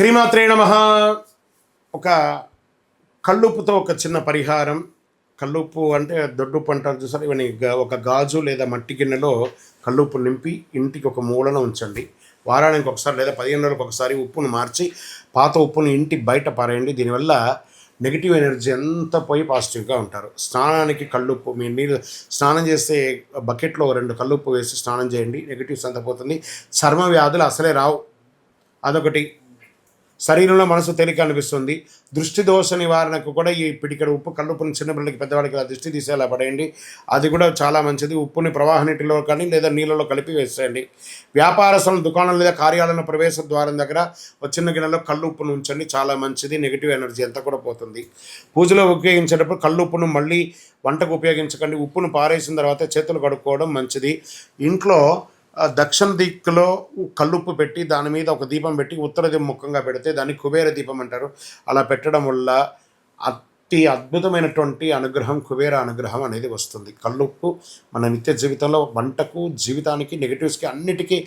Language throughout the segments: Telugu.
శ్రీమాత్రే నమః. ఒక కల్లుప్పుతో ఒక చిన్న పరిహారం. కల్లుప్పు అంటే దొడ్డుప్పు అంటారు చూసారు. ఇవన్నీ ఒక గాజు లేదా మట్టి గిన్నెలో కల్లుప్పు నింపి ఇంటికి ఒక మూలన ఉంచండి. వారానికి ఒకసారి లేదా 15 రోజులకు ఒకసారి ఉప్పును మార్చి పాత ఉప్పును ఇంటి బయట పారేయండి. దీనివల్ల నెగిటివ్ ఎనర్జీ అంతా పోయి పాజిటివ్గా ఉంటారు. స్నానానికి కల్లుప్పు, మీ నీళ్ళు స్నానం చేస్తే బకెట్లో 2 కల్లుప్పు వేసి స్నానం చేయండి. నెగిటివ్స్ అంతా పోతుంది. చర్మ వ్యాధులు అసలే రావు. అదొకటి. శరీరంలో మనసు తేలిక అనిపిస్తుంది. దృష్టి దోష నివారణకు కూడా ఈ పిడికెడు ఉప్పు, కల్లుప్పుని చిన్నపిల్లలకి పెద్దవాడికి దృష్టి తీసేలా పడేయండి. అది కూడా చాలా మంచిది. ఉప్పుని ప్రవాహ నీటిలో కానీ లేదా నీళ్ళలో కలిపి వేసేయండి. వ్యాపారస్తులు దుకాణం లేదా కార్యాలయంలో ప్రవేశ ద్వారం దగ్గర ఒక చిన్న గిన్నెలో కల్లుప్పును ఉంచండి. చాలా మంచిది. నెగిటివ్ ఎనర్జీ అంతా కూడా పోతుంది. పూజలో ఉపయోగించేటప్పుడు కల్లుప్పును మళ్ళీ వంటకు ఉపయోగించకండి. ఉప్పును పారేసిన తర్వాత చేతులు కడుక్కోవడం మంచిది. ఇంట్లో దక్షిణ దిక్కులో కల్లుప్పు పెట్టి దాని మీద ఒక దీపం పెట్టి ఉత్తర ముఖంగా పెడితే దాన్ని కుబేర దీపం అంటారు. అలా పెట్టడం వల్ల అతి అద్భుతమైనటువంటి అనుగ్రహం, కుబేర అనుగ్రహం అనేది వస్తుంది. కల్లుప్పు మన నిత్య జీవితంలో వంటకు, జీవితానికి, నెగిటివ్స్కి అన్నిటికీ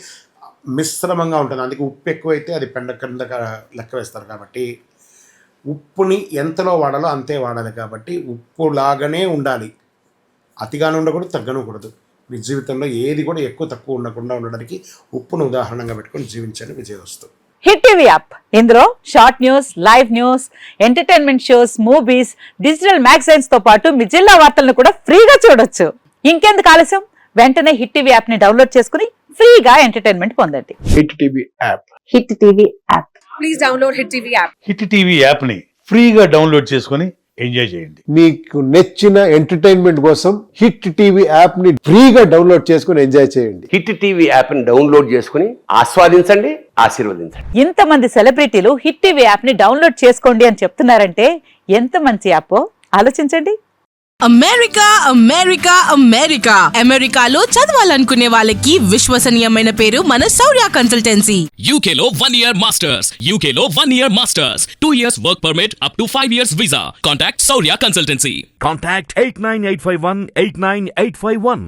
మిశ్రమంగా ఉంటుంది. అందుకే ఉప్పు ఎక్కువైతే అది పెండ కింద లెక్క వేస్తారు. కాబట్టి ఉప్పుని ఎంతలో వాడాలో అంతే వాడాలి. కాబట్టి ఉప్పు లాగానే ఉండాలి. అతిగాను ఉండకూడదు, తగ్గనకూడదు. మీ జీవితంలో ఏది కూడా ఎక్కువ తక్కువ ఉండకుండా ఉండడానికి ఉప్పును ఉదాహరణగా పెట్టుకొని జీవించండి. విజయవస్తు. హిట్ టీవీ యాప్, ఇందులో short news, live news, entertainment shows, movies, digital magazines తో పాటు మీ జిల్లా వార్తలను కూడా ఫ్రీగా చూడొచ్చు. ఇంకెందుకు ఆలస్యం, వెంటనే హిట్ టీవీ యాప్ ని డౌన్లోడ్ చేసుకుని ఫ్రీగా ఎంటర్టైన్మెంట్ పొందండి. Hit TV app. Hit TV app. Please download hit TV app. Hit TV యాప్ని ఫ్రీగా డౌన్లోడ్ చేసుకొని ఎంజాయ్ చేయండి. మీకు నచ్చిన ఎంటర్టైన్మెంట్ కోసం హిట్ టీవీ యాప్ ని ఫ్రీగా డౌన్లోడ్ చేసుకుని ఎంజాయ్ చేయండి. హిట్ టీవీ యాప్ ని డౌన్లోడ్ చేసుకుని ఆస్వాదించండి, ఆశీర్వదించండి. ఇంతమంది సెలబ్రిటీలు హిట్ టీవీ యాప్ ని డౌన్లోడ్ చేసుకోండి అని చెప్తున్నారంటే ఎంత మంచి యాప్ ఆలోచించండి. అమెరికా అమెరికా అమెరికా అమెరికాలో చదవాలనుకునే వాళ్ళకి విశ్వసనీయమైన పేరు మన శౌర్య కన్సల్టెన్సీ. UK లో 1 year masters. UK లో 1 year masters. 2 years work permit up to 5 years visa. Contact Saurya Consultancy. Contact 89851 89851.